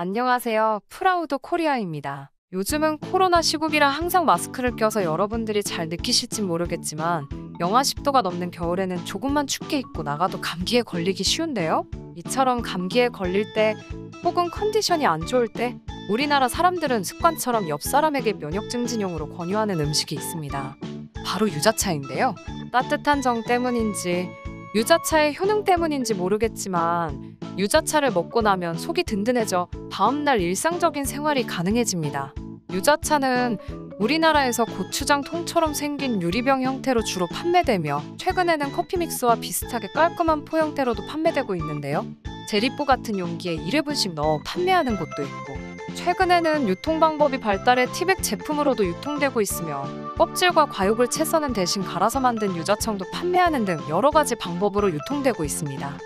안녕하세요. 프라우드 코리아입니다. 요즘은 코로나 시국이라 항상 마스크를 껴서 여러분들이 잘 느끼실진 모르겠지만 영하 10도가 넘는 겨울에는 조금만 춥게 입고 나가도 감기에 걸리기 쉬운데요. 이처럼 감기에 걸릴 때 혹은 컨디션이 안 좋을 때 우리나라 사람들은 습관처럼 옆 사람에게 면역 증진용으로 권유하는 음식이 있습니다. 바로 유자차인데요. 따뜻한 정 때문인지 유자차의 효능 때문인지 모르겠지만 유자차를 먹고 나면 속이 든든해져 다음날 일상적인 생활이 가능해집니다. 유자차는 우리나라에서 고추장 통처럼 생긴 유리병 형태로 주로 판매되며 최근에는 커피 믹스와 비슷하게 깔끔한 포 형태로도 판매되고 있는데요. 제리포 같은 용기에 1회분씩 넣어 판매하는 곳도 있고 최근에는 유통 방법이 발달해 티백 제품으로도 유통되고 있으며 껍질과 과육을 채 써는 대신 갈아서 만든 유자청도 판매하는 등 여러 가지 방법으로 유통되고 있습니다.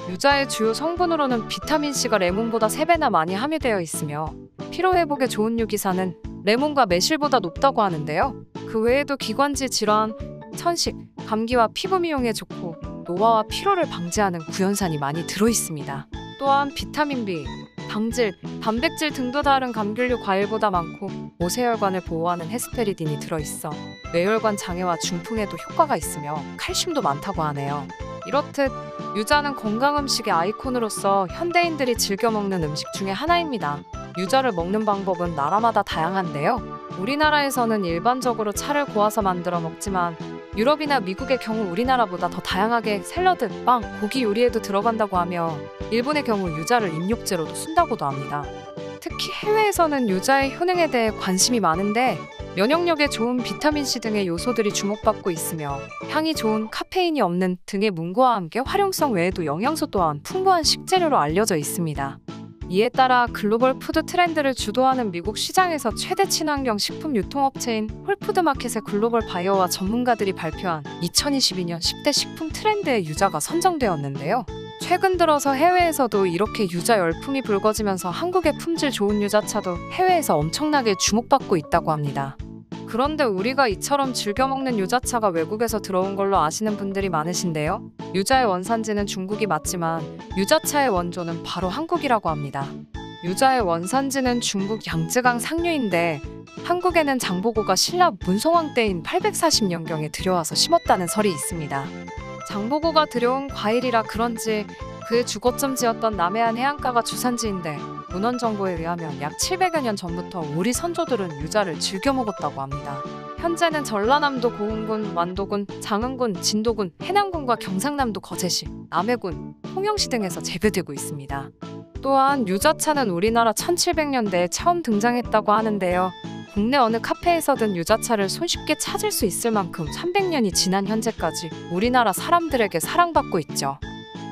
유자의 주요 성분으로는 비타민C가 레몬보다 3배나 많이 함유되어 있으며 피로회복에 좋은 유기산은 레몬과 매실보다 높다고 하는데요. 그 외에도 기관지 질환, 천식, 감기와 피부 미용에 좋고 노화와 피로를 방지하는 구연산이 많이 들어있습니다. 또한 비타민 B, 당질, 단백질 등도 다른 감귤류 과일보다 많고 모세혈관을 보호하는 헤스페리딘이 들어있어 뇌혈관 장애와 중풍에도 효과가 있으며 칼슘도 많다고 하네요. 이렇듯 유자는 건강 음식의 아이콘으로서 현대인들이 즐겨 먹는 음식 중에 하나입니다. 유자를 먹는 방법은 나라마다 다양한데요. 우리나라에서는 일반적으로 차를 고아서 만들어 먹지만 유럽이나 미국의 경우 우리나라보다 더 다양하게 샐러드, 빵, 고기 요리에도 들어간다고 하며 일본의 경우 유자를 입욕제로도 쓴다고도 합니다. 특히 해외에서는 유자의 효능에 대해 관심이 많은데 면역력에 좋은 비타민C 등의 요소들이 주목받고 있으며 향이 좋은 카페인이 없는 등의 문구와 함께 활용성 외에도 영양소 또한 풍부한 식재료로 알려져 있습니다. 이에 따라 글로벌 푸드 트렌드를 주도하는 미국 시장에서 최대 친환경 식품 유통업체인 홀푸드마켓의 글로벌 바이어와 전문가들이 발표한 2022년 10대 식품 트렌드에 유자가 선정되었는데요. 최근 들어서 해외에서도 이렇게 유자 열풍이 불거지면서 한국의 품질 좋은 유자차도 해외에서 엄청나게 주목받고 있다고 합니다. 그런데 우리가 이처럼 즐겨 먹는 유자차가 외국에서 들어온 걸로 아시는 분들이 많으신데요. 유자의 원산지는 중국이 맞지만 유자차의 원조는 바로 한국이라고 합니다. 유자의 원산지는 중국 양쯔강 상류인데 한국에는 장보고가 신라 문성왕 때인 840년경에 들여와서 심었다는 설이 있습니다. 장보고가 들여온 과일이라 그런지 그의 주거점지였던 남해안 해안가가 주산지인데 문헌 정보에 의하면 약 700여 년 전부터 우리 선조들은 유자를 즐겨 먹었다고 합니다. 현재는 전라남도 고흥군, 완도군, 장흥군, 진도군, 해남군과 경상남도 거제시, 남해군, 통영시 등에서 재배되고 있습니다. 또한 유자차는 우리나라 1700년대에 처음 등장했다고 하는데요. 국내 어느 카페에서든 유자차를 손쉽게 찾을 수 있을 만큼 300년이 지난 현재까지 우리나라 사람들에게 사랑받고 있죠.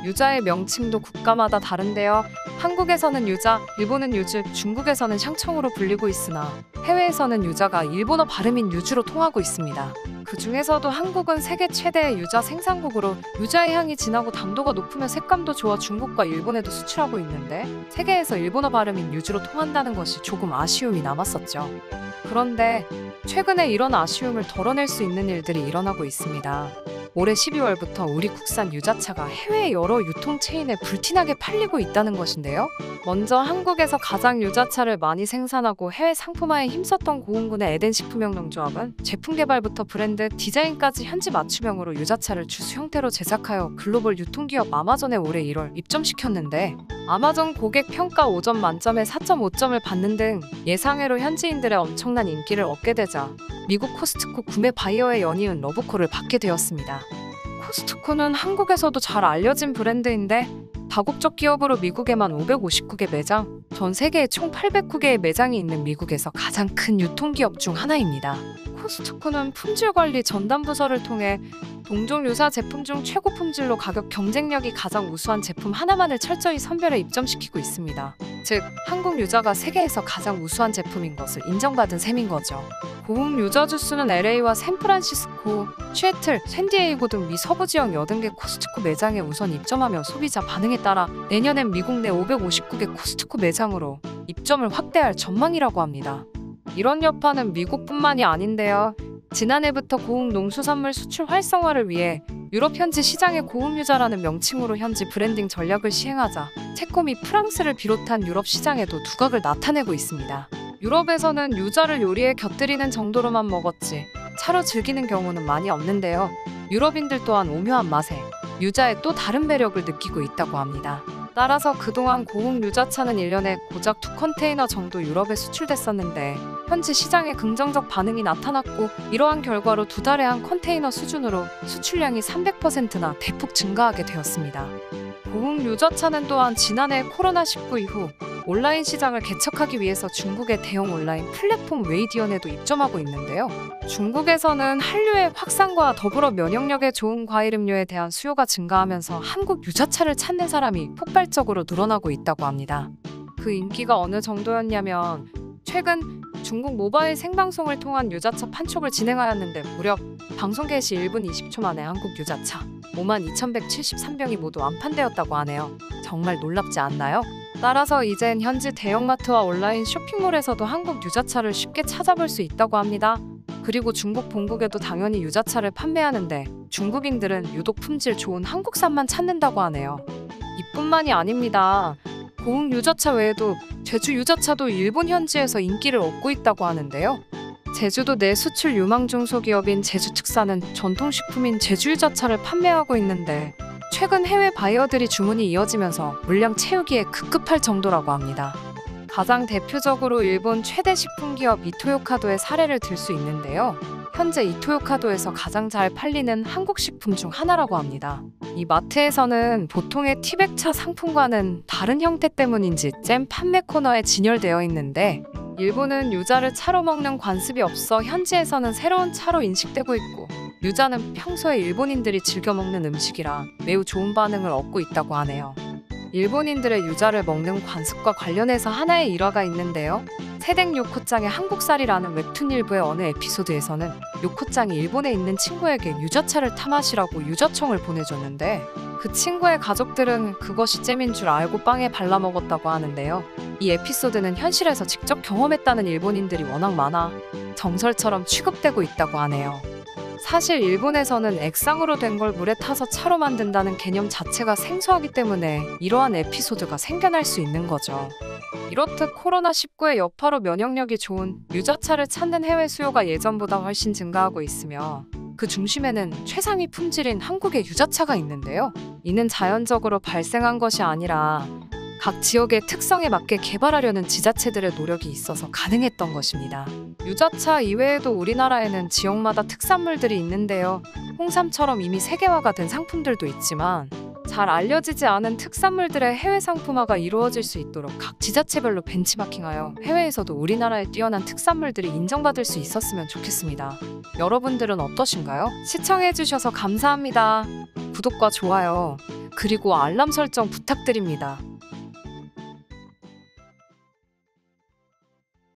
유자의 명칭도 국가마다 다른데요. 한국에서는 유자, 일본은 유즈, 중국에서는 샹청으로 불리고 있으나 해외에서는 유자가 일본어 발음인 유주로 통하고 있습니다. 그 중에서도 한국은 세계 최대의 유자 생산국으로 유자의 향이 진하고 당도가 높으며 색감도 좋아 중국과 일본에도 수출하고 있는데 세계에서 일본어 발음인 유주로 통한다는 것이 조금 아쉬움이 남았었죠. 그런데 최근에 이런 아쉬움을 덜어낼 수 있는 일들이 일어나고 있습니다. 올해 12월부터 우리 국산 유자차가 해외 여러 유통체인에 불티나게 팔리고 있다는 것인데요. 먼저 한국에서 가장 유자차를 많이 생산하고 해외 상품화에 힘썼던 고흥군의 에덴식품영농조합은 제품 개발부터 브랜드, 디자인까지 현지 맞춤형으로 유자차를 주스 형태로 제작하여 글로벌 유통기업 아마존에 올해 1월 입점시켰는데 아마존 고객 평가 5점 만점에 4.5점을 받는 등 예상외로 현지인들의 엄청난 인기를 얻게 되자 미국 코스트코 구매 바이어의 연이은 러브콜을 받게 되었습니다. 코스트코는 한국에서도 잘 알려진 브랜드인데 다국적 기업으로 미국에만 559개 매장, 전 세계에 총 809개의 매장이 있는 미국에서 가장 큰 유통기업 중 하나입니다. 코스트코는 품질관리 전담부서를 통해 동종 유사 제품 중 최고 품질로 가격 경쟁력이 가장 우수한 제품 하나만을 철저히 선별해 입점시키고 있습니다. 즉, 한국 유자가 세계에서 가장 우수한 제품인 것을 인정받은 셈인 거죠. 고흥 유자 주스는 LA와 샌프란시스코, 시애틀, 샌디에이고 등 미 서부 지역 80개 코스트코 매장에 우선 입점하며 소비자 반응에 따라 내년엔 미국 내 559개 코스트코 매장으로 입점을 확대할 전망이라고 합니다. 이런 여파는 미국뿐만이 아닌데요. 지난해부터 고흥 농수산물 수출 활성화를 위해 유럽 현지 시장의 고급 유자라는 명칭으로 현지 브랜딩 전략을 시행하자 체코 및 프랑스를 비롯한 유럽 시장에도 두각을 나타내고 있습니다. 유럽에서는 유자를 요리에 곁들이는 정도로만 먹었지 차로 즐기는 경우는 많이 없는데요. 유럽인들 또한 오묘한 맛에 유자의 또 다른 매력을 느끼고 있다고 합니다. 따라서 그동안 고흥 유자차는 1년에 고작 2컨테이너 정도 유럽에 수출됐었는데 현지 시장에 긍정적 반응이 나타났고 이러한 결과로 2달에 한 컨테이너 수준으로 수출량이 300%나 대폭 증가하게 되었습니다. 고흥 유자차는 또한 지난해 코로나19 이후 온라인 시장을 개척하기 위해서 중국의 대형 온라인 플랫폼 웨이디언에도 입점하고 있는데요. 중국에서는 한류의 확산과 더불어 면역력에 좋은 과일 음료에 대한 수요가 증가하면서 한국 유자차를 찾는 사람이 폭발적으로 늘어나고 있다고 합니다. 그 인기가 어느 정도였냐면 최근 중국 모바일 생방송을 통한 유자차 판촉을 진행하였는데 무려 방송 개시 1분 20초 만에 한국 유자차 52,173병이 모두 완판되었다고 하네요. 정말 놀랍지 않나요? 따라서 이젠 현지 대형마트와 온라인 쇼핑몰에서도 한국 유자차를 쉽게 찾아볼 수 있다고 합니다. 그리고 중국 본국에도 당연히 유자차를 판매하는데 중국인들은 유독 품질 좋은 한국산만 찾는다고 하네요. 이뿐만이 아닙니다. 고흥 유자차 외에도 제주 유자차도 일본 현지에서 인기를 얻고 있다고 하는데요. 제주도 내 수출 유망 중소기업인 제주특산은 전통식품인 제주 유자차를 판매하고 있는데 최근 해외 바이어들이 주문이 이어지면서 물량 채우기에 급급할 정도라고 합니다. 가장 대표적으로 일본 최대 식품기업 이토요카도의 사례를 들 수 있는데요. 현재 이토요카도에서 가장 잘 팔리는 한국 식품 중 하나라고 합니다. 이 마트에서는 보통의 티백차 상품과는 다른 형태 때문인지 잼 판매 코너에 진열되어 있는데 일본은 유자를 차로 먹는 관습이 없어 현지에서는 새로운 차로 인식되고 있고 유자는 평소에 일본인들이 즐겨 먹는 음식이라 매우 좋은 반응을 얻고 있다고 하네요. 일본인들의 유자를 먹는 관습과 관련해서 하나의 일화가 있는데요. 세댁 요코짱의 한국살이라는 웹툰 일부의 어느 에피소드에서는 요코짱이 일본에 있는 친구에게 유자차를 타 마시라고 유자청을 보내줬는데 그 친구의 가족들은 그것이 잼인 줄 알고 빵에 발라 먹었다고 하는데요. 이 에피소드는 현실에서 직접 경험했다는 일본인들이 워낙 많아 정설처럼 취급되고 있다고 하네요. 사실 일본에서는 액상으로 된 걸 물에 타서 차로 만든다는 개념 자체가 생소하기 때문에 이러한 에피소드가 생겨날 수 있는 거죠. 이렇듯 코로나19의 여파로 면역력이 좋은 유자차를 찾는 해외 수요가 예전보다 훨씬 증가하고 있으며 그 중심에는 최상위 품질인 한국의 유자차가 있는데요. 이는 자연적으로 발생한 것이 아니라 각 지역의 특성에 맞게 개발하려는 지자체들의 노력이 있어서 가능했던 것입니다. 유자차 이외에도 우리나라에는 지역마다 특산물들이 있는데요. 홍삼처럼 이미 세계화가 된 상품들도 있지만 잘 알려지지 않은 특산물들의 해외 상품화가 이루어질 수 있도록 각 지자체별로 벤치마킹하여 해외에서도 우리나라의 뛰어난 특산물들이 인정받을 수 있었으면 좋겠습니다. 여러분들은 어떠신가요? 시청해주셔서 감사합니다. 구독과 좋아요, 그리고 알람 설정 부탁드립니다.